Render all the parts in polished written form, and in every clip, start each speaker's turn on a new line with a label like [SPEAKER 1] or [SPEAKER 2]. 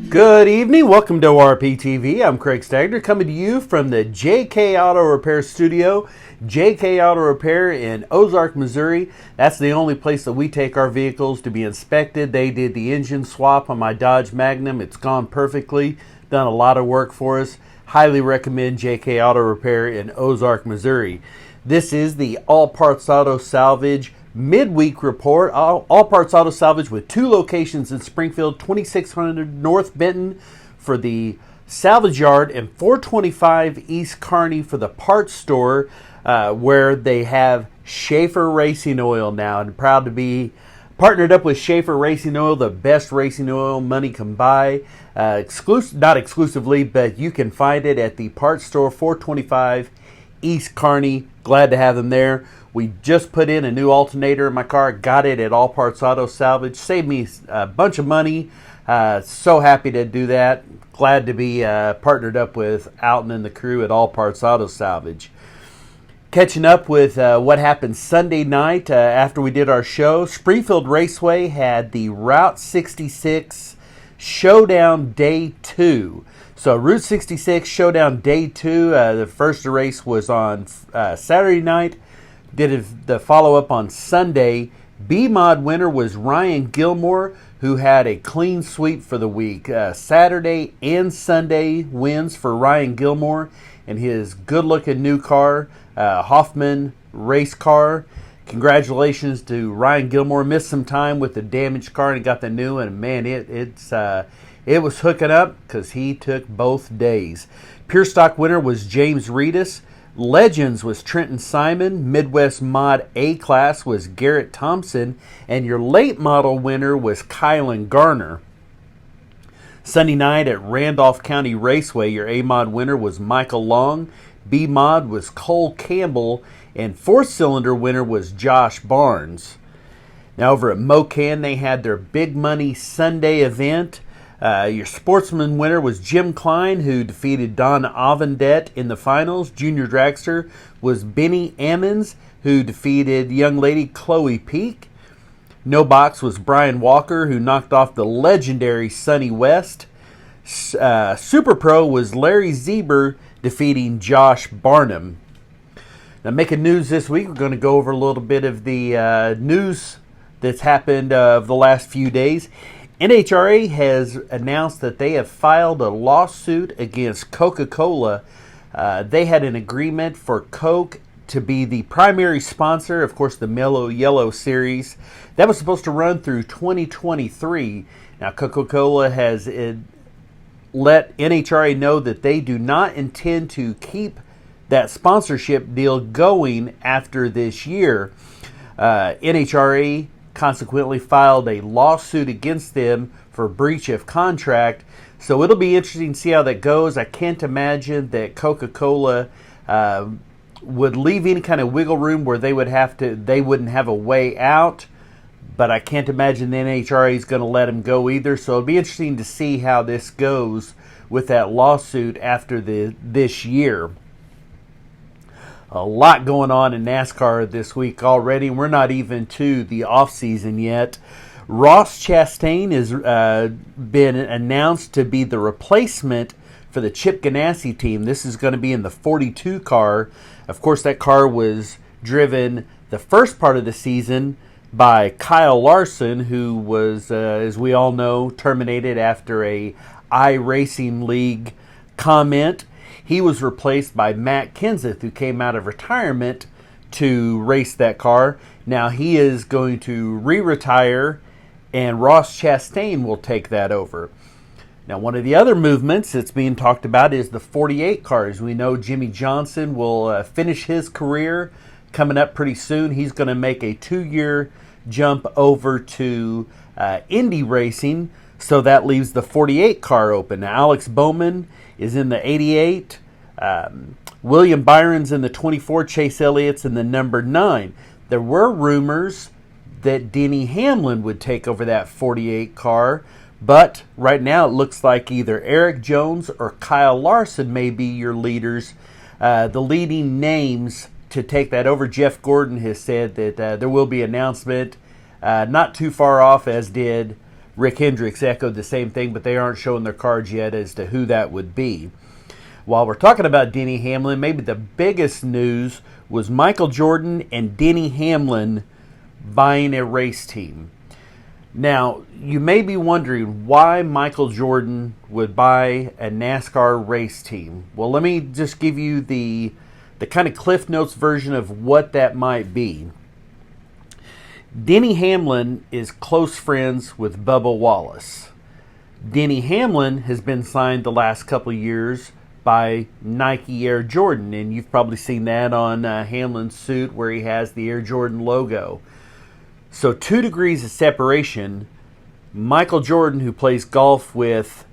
[SPEAKER 1] Good evening. Welcome to RPTV. I'm Craig Stagner coming to you from the JK Auto Repair Studio. JK Auto Repair in Ozark, Missouri. That's the only place that we take our vehicles to be inspected. They did the engine swap on my Dodge Magnum. It's gone perfectly. Done a lot of work for us. Highly recommend JK Auto Repair in Ozark, Missouri. This is the All Parts Auto Salvage midweek report. All Parts Auto Salvage with 2 locations in Springfield, 2600 North Benton for the salvage yard and 425 East Kearney for the parts store, where they have Schaefer Racing Oil now. And proud to be partnered up with Schaefer Racing Oil, the best racing oil money can buy. Not exclusively, but you can find it at the parts store, 425 East Kearney. Glad to have them there. We just put in a new alternator in my car. Got it at All Parts Auto Salvage. Saved me a bunch of money. So happy to do that. Glad to be partnered up with Alton and the crew at All Parts Auto Salvage. Catching up with what happened Sunday night after we did our show. Springfield Raceway had the Route 66 Showdown Day 2. So Route 66 Showdown Day 2. The first race was on Saturday night. Did the follow-up on Sunday. B-Mod winner was Ryan Gilmore, who had a clean sweep for the week. Saturday and Sunday wins for Ryan Gilmore and his good-looking new car, Hoffman race car. Congratulations to Ryan Gilmore. Missed some time with the damaged car and got the new one. And man, it was hooking up because he took both days. Pure Stock winner was James Reedus. Legends was Trenton Simon. Midwest Mod A-Class was Garrett Thompson. And your late model winner was Kylan Garner. Sunday night at Randolph County Raceway, your A-Mod winner was Michael Long. B-Mod was Cole Campbell. And 4-cylinder winner was Josh Barnes. Now over at Mocan, they had their Big Money Sunday event. Your sportsman winner was Jim Klein, who defeated Don Avendet in the finals. Junior dragster was Benny Ammons, who defeated young lady Chloe Peak. No box was Brian Walker, who knocked off the legendary Sonny West. Super Pro was Larry Zeber, defeating Josh Barnum. Now, making news this week, we're going to go over a little bit of the news that's happened of the last few days. NHRA has announced that they have filed a lawsuit against Coca-Cola. They had an agreement for Coke to be the primary sponsor, of course, the Mellow Yellow series. That was supposed to run through 2023. Now, Coca-Cola has let NHRA know that they do not intend to keep that sponsorship deal going after this year. NHRA consequently filed a lawsuit against them for breach of contract. So it'll be interesting to see how that goes. I can't imagine that Coca-Cola would leave any kind of wiggle room where they wouldn't have a way out. But I can't imagine the NHRA is going to let them go either. So it'll be interesting to see how this goes with that lawsuit after this year. A lot going on in NASCAR this week already. We're not even to the off season yet. Ross Chastain has been announced to be the replacement for the Chip Ganassi team. This is going to be in the 42 car. Of course, that car was driven the first part of the season by Kyle Larson, who was, as we all know, terminated after a iRacing League comment. He was replaced by Matt Kenseth, who came out of retirement to race that car. Now he is going to re-retire, and Ross Chastain will take that over. Now, one of the other movements that's being talked about is the 48 cars. We know Jimmy Johnson will finish his career coming up pretty soon. He's going to make a 2-year jump over to Indy racing. So that leaves the 48 car open. Now, Alex Bowman is in the 88. William Byron's in the 24. Chase Elliott's in the number 9. There were rumors that Denny Hamlin would take over that 48 car. But right now it looks like either Eric Jones or Kyle Larson may be your leaders. The leading names to take that over. Jeff Gordon has said that there will be an announcement not too far off, as did Rick Hendricks. Echoed the same thing, but they aren't showing their cards yet as to who that would be. While we're talking about Denny Hamlin, maybe the biggest news was Michael Jordan and Denny Hamlin buying a race team. Now, you may be wondering why Michael Jordan would buy a NASCAR race team. Well, let me just give you the kind of Cliff Notes version of what that might be. Denny Hamlin is close friends with Bubba Wallace. Denny Hamlin has been signed the last couple of years by Nike Air Jordan, and you've probably seen that on Hamlin's suit where he has the Air Jordan logo. So 2 degrees of separation. Michael Jordan, who plays golf with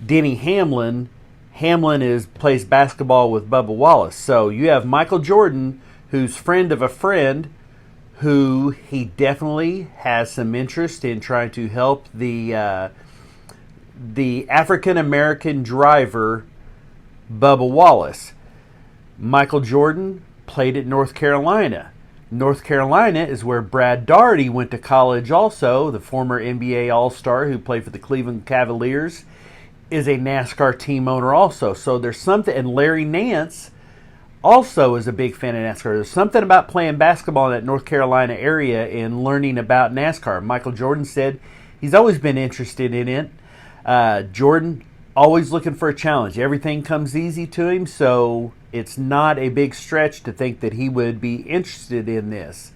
[SPEAKER 1] Denny Hamlin, plays basketball with Bubba Wallace. So you have Michael Jordan, who's friend of a friend, who he definitely has some interest in trying to help the African American driver Bubba Wallace. Michael Jordan played at North Carolina. North Carolina is where Brad Daugherty went to college also. The former NBA All-Star who played for the Cleveland Cavaliers is a NASCAR team owner also. So there's something, and Larry Nance also is a big fan of NASCAR. There's something about playing basketball in that North Carolina area and learning about NASCAR. Michael Jordan said he's always been interested in it. Jordan always looking for a challenge. Everything comes easy to him, so it's not a big stretch to think that he would be interested in this.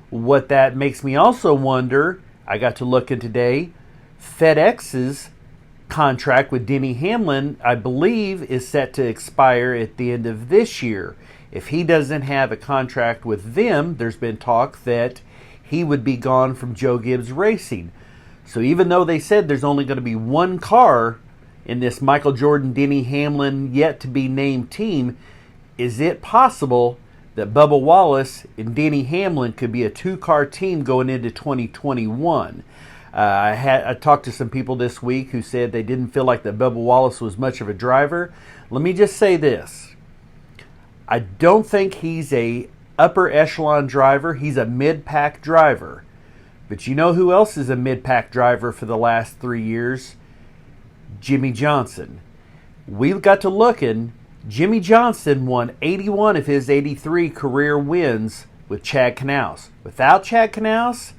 [SPEAKER 1] What that makes me also wonder, I got to look in today, FedEx's contract with Denny Hamlin, I believe, is set to expire at the end of this year. If he doesn't have a contract with them, there's been talk that he would be gone from Joe Gibbs Racing. So even though they said there's only going to be one car in this Michael Jordan, Denny Hamlin, yet to be named team, is it possible that Bubba Wallace and Denny Hamlin could be a 2-car team going into 2021? I talked to some people this week who said they didn't feel like that Bubba Wallace was much of a driver. Let me just say this. I don't think he's a upper echelon driver. He's a mid-pack driver. But you know who else is a mid-pack driver for the last 3 years? Jimmy Johnson. We got to looking. Jimmy Johnson won 81 of his 83 career wins with Chad Knaus. Without Chad Knaus,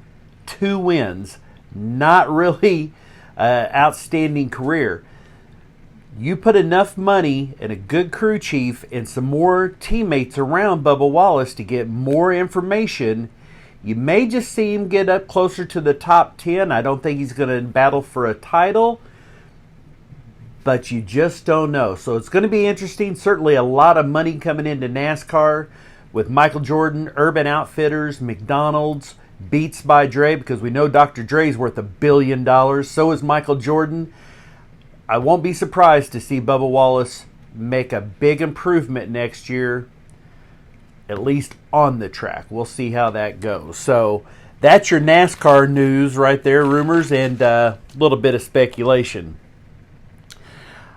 [SPEAKER 1] 2 wins. Not really outstanding career. You put enough money and a good crew chief and some more teammates around Bubba Wallace to get more information, you may just see him get up closer to the top 10. I don't think he's going to battle for a title, but you just don't know. So it's going to be interesting. Certainly a lot of money coming into NASCAR with Michael Jordan, Urban Outfitters, McDonald's, Beats by Dre, because we know Dr. Dre's worth $1 billion. So is Michael Jordan. I won't be surprised to see Bubba Wallace make a big improvement next year, at least on the track. We'll see how that goes. So that's your NASCAR news right there, rumors and a little bit of speculation.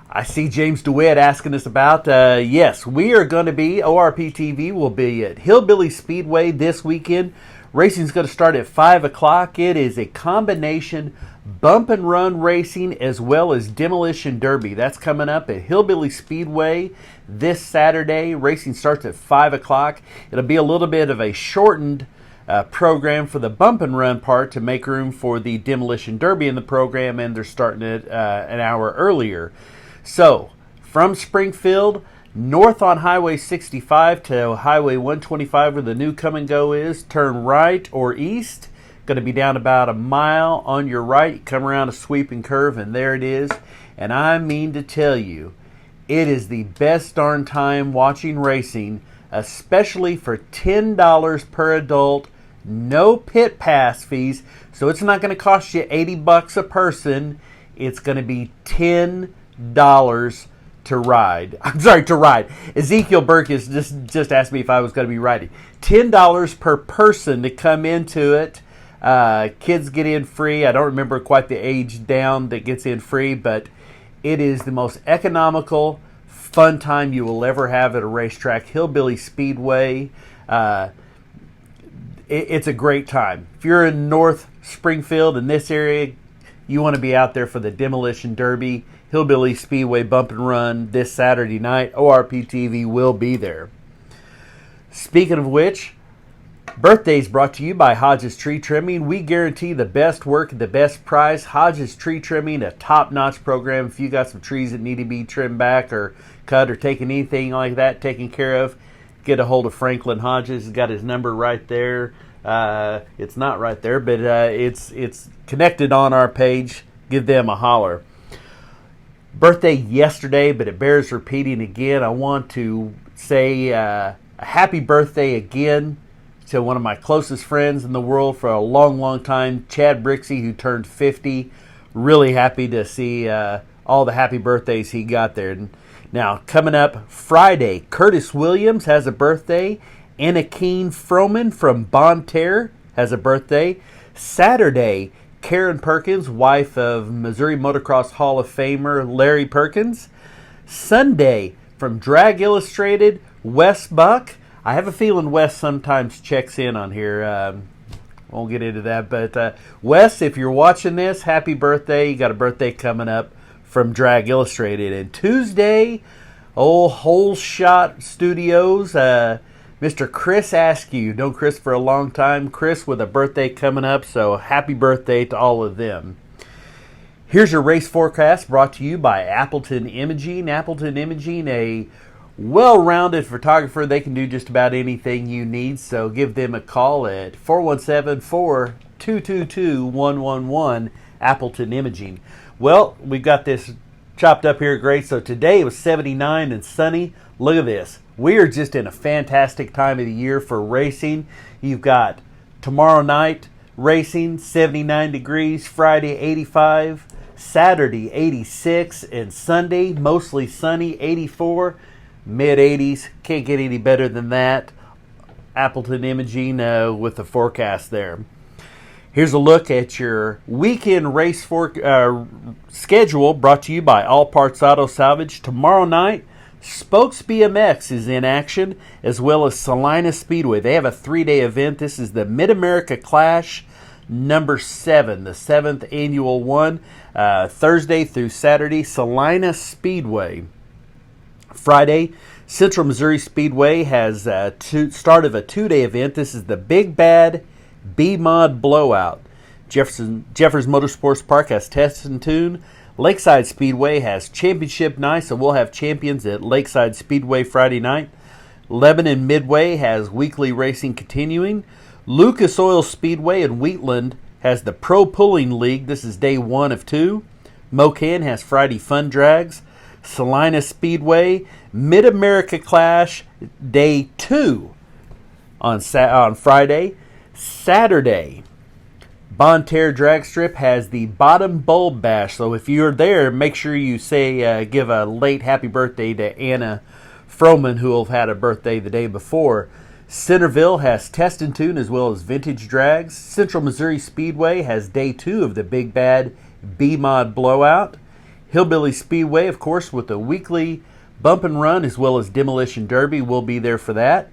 [SPEAKER 1] I see James DeWitt asking us about, yes, we are going to be, ORP TV will be at Hillbilly Speedway this weekend. Racing is going to start at 5 o'clock. It is a combination bump and run racing as well as demolition derby. That's coming up at Hillbilly Speedway this Saturday. Racing starts at 5 o'clock. It'll be a little bit of a shortened program for the bump and run part to make room for the demolition derby in the program, and they're starting it an hour earlier. So, from Springfield, north on Highway 65 to Highway 125 where the new come and go is, turn right or east. Going to be down about a mile on your right. Come around a sweeping curve and there it is. And I mean to tell you, it is the best darn time watching racing, especially for $10 per adult, no pit pass fees. So it's not going to cost you $80 a person. It's going to be $10 to ride. I'm sorry, to ride. Ezekiel Burkus just asked me if I was going to be riding. $10 per person to come into it. Kids get in free. I don't remember quite the age down that gets in free, but it is the most economical, fun time you will ever have at a racetrack. Hillbilly Speedway. It's a great time. If you're in North Springfield in this area, you want to be out there for the Demolition Derby, Hillbilly Speedway Bump and Run this Saturday night. ORP TV will be there. Speaking of which, birthdays brought to you by Hodges Tree Trimming. We guarantee the best work at the best price. Hodges Tree Trimming, a top-notch program. If you got some trees that need to be trimmed back or cut or taken anything like that taken care of, get a hold of Franklin Hodges. He's got his number right there. It's not right there, but it's connected on our page. Give them a holler. Birthday yesterday, but it bears repeating again. I want to say a happy birthday again to one of my closest friends in the world for a long, long time, Chad Brixey, who turned 50. Really happy to see all the happy birthdays he got there. Now, coming up Friday, Curtis Williams has a birthday. Anna Keene Froman from Bonne Terre has a birthday. Saturday, Karen Perkins, wife of Missouri Motocross Hall of Famer Larry Perkins. Sunday, from Drag Illustrated, Wes Buck. I have a feeling Wes sometimes checks in on here. Won't get into that. But Wes, if you're watching this, happy birthday. You got a birthday coming up from Drag Illustrated. And Tuesday, Whole Shot Studios, Mr. Chris Askew. Known Chris for a long time. Chris with a birthday coming up, so happy birthday to all of them. Here's your race forecast brought to you by Appleton Imaging. Appleton Imaging, a well-rounded photographer. They can do just about anything you need, so give them a call at 417-4222-111, Appleton Imaging. Well, we've got this chopped up here great. So today it was 79 and sunny. Look at this. We are just in a fantastic time of the year for racing. You've got tomorrow night racing, 79 degrees, Friday 85, Saturday 86, and Sunday mostly sunny, 84, mid-80s. Can't get any better than that. Appleton Imaging with the forecast there. Here's a look at your weekend race schedule brought to you by All Parts Auto Salvage. Tomorrow night, Spokes BMX is in action, as well as Salina Speedway. They have a 3-day event. This is the Mid-America Clash number 7, the 7th annual one, Thursday through Saturday, Salina Speedway. Friday, Central Missouri Speedway has start of a 2-day event. This is the Big Bad B-Mod Blowout. Jeffers Motorsports Park has Test and Tune. Lakeside Speedway has Championship Night, so we'll have champions at Lakeside Speedway Friday night. Lebanon Midway has weekly racing continuing. Lucas Oil Speedway in Wheatland has the Pro Pulling League. This is day 1 of 2. Mocan has Friday Fun Drags. Salina Speedway, Mid-America Clash, day 2 on Friday. Saturday, Bonne Terre Drag Strip has the Bottom Bulb Bash. So if you're there, make sure you give a late happy birthday to Anna Froman, who will have had a birthday the day before. Centerville has Test and Tune as well as Vintage Drags. Central Missouri Speedway has day 2 of the Big Bad B-Mod Blowout. Hillbilly Speedway, of course, with the weekly Bump and Run as well as Demolition Derby. We'll be there for that.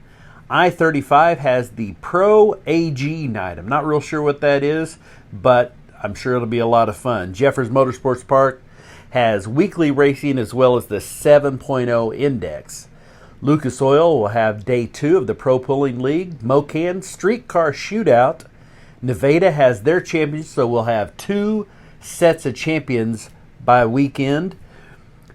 [SPEAKER 1] I-35 has the Pro AG Night. I'm not real sure what that is, but I'm sure it'll be a lot of fun. Jeffers Motorsports Park has weekly racing as well as the 7.0 Index. Lucas Oil will have day 2 of the Pro Pulling League. Mocan Streetcar Shootout. Nevada has their champions, so we'll have 2 sets of champions by weekend.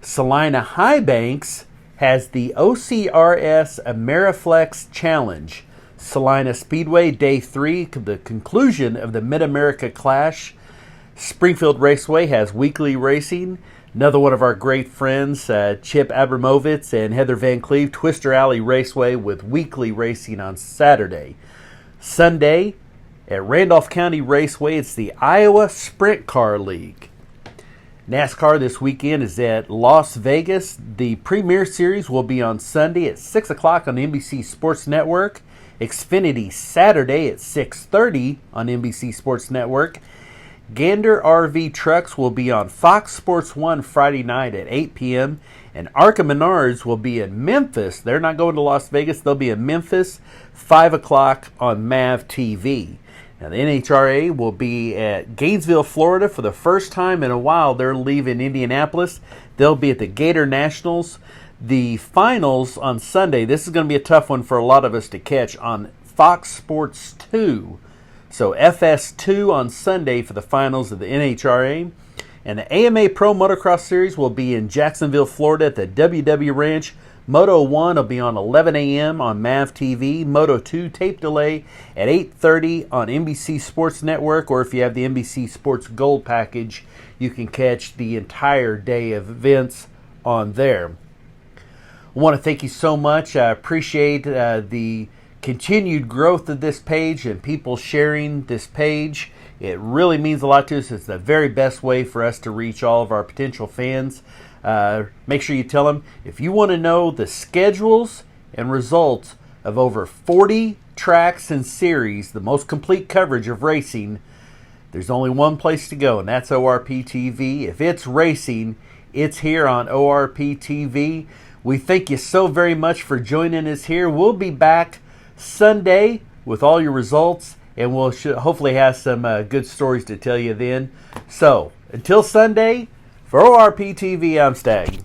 [SPEAKER 1] Salina High Banks has the OCRS Ameriflex Challenge. Salina Speedway, day 3, the conclusion of the Mid-America Clash. Springfield Raceway has weekly racing. Another one of our great friends, Chip Abramovitz and Heather Van Cleve, Twister Alley Raceway with weekly racing on Saturday. Sunday, At Randolph County Raceway, it's the Iowa Sprint Car League. NASCAR this weekend is at Las Vegas. The Premier Series will be on Sunday at 6 o'clock on NBC Sports Network. Xfinity Saturday at 6:30 on NBC Sports Network. Gander RV Trucks will be on Fox Sports 1 Friday night at 8 p.m. And Arca Menards will be in Memphis. They're not going to Las Vegas. They'll be in Memphis, 5 o'clock on MAV TV. Now, the NHRA will be at Gainesville, Florida for the first time in a while. They're leaving Indianapolis. They'll be at the Gator Nationals. The finals on Sunday, this is going to be a tough one for a lot of us to catch, on Fox Sports 2. So FS2 on Sunday for the finals of the NHRA. And the AMA Pro Motocross Series will be in Jacksonville, Florida at the WW Ranch. Moto 1 will be on 11 a.m. on MAV TV. Moto 2 tape delay at 8:30 on NBC Sports Network, or if you have the NBC Sports Gold package, you can catch the entire day of events on there. I want to thank you so much. I appreciate the continued growth of this page and people sharing this page. It really means a lot to us. It's the very best way for us to reach all of our potential fans. Make sure you tell them, if you want to know the schedules and results of over 40 tracks and series, the most complete coverage of racing, there's only one place to go, and that's ORP TV. If it's racing, it's here on ORP TV. We thank you so very much for joining us here. We'll be back Sunday with all your results, and we'll hopefully have some good stories to tell you then. So, until Sunday, for ORP TV, I'm Stag.